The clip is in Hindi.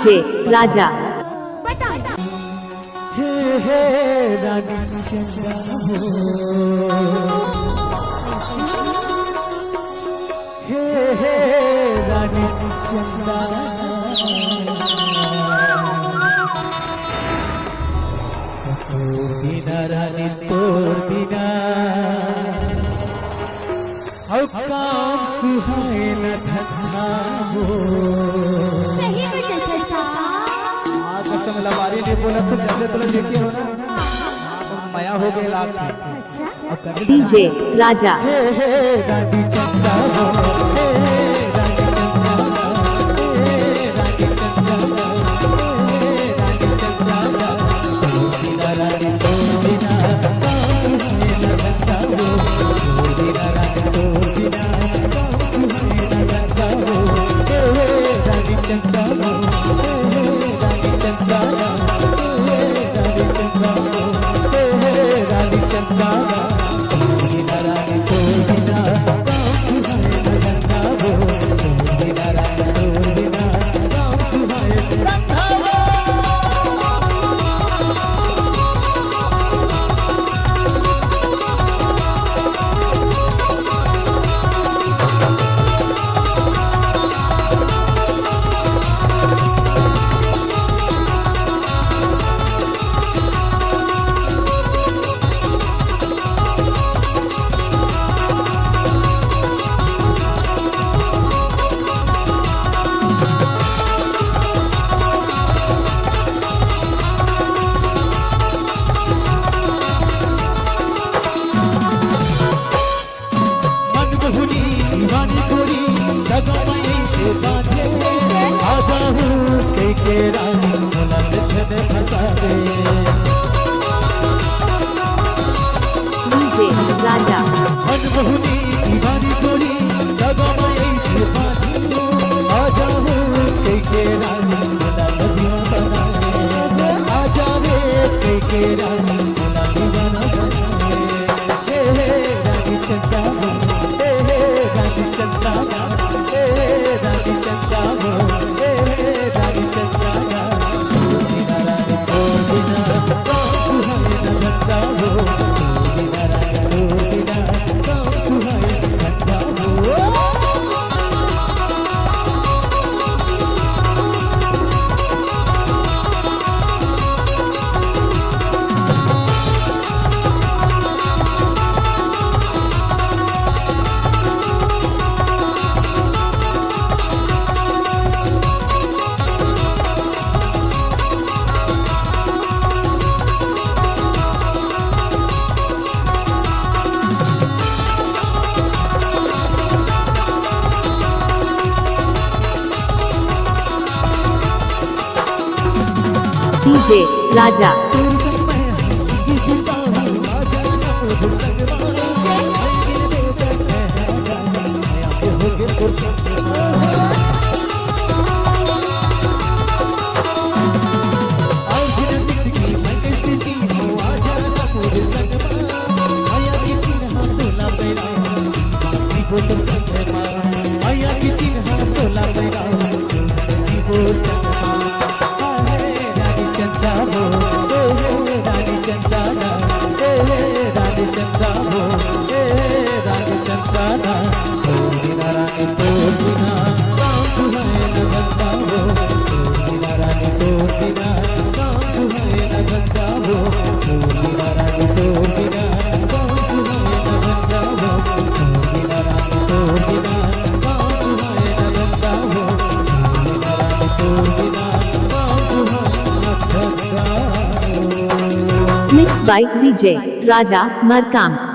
डीजे राजा। हे हे रानी चंदा हे हे रानी चंदा बिना रानी तोर बिना अब काम सुहाए न धन्ना हो। कसम लबारी ने बोला तो जब तो देखिए हो ना माया हो गए लाख। अच्छा डीजे राजा। रानी चंदा हो डीजे राजा। मनमोहनी दीवानी गोरी जगमई से बाधी आजा हो के रानी बोला नदिया बनाए आजा रे के रानी बोला दीवाना बनाए। हे रानी चंदा हो हे रानी चंदा हे रानी चंदा हो हे रानी चंदा बिना रानी तो बिना सुहाए न लगता हो। DJ Raja. Mixed by DJ Raja Markam।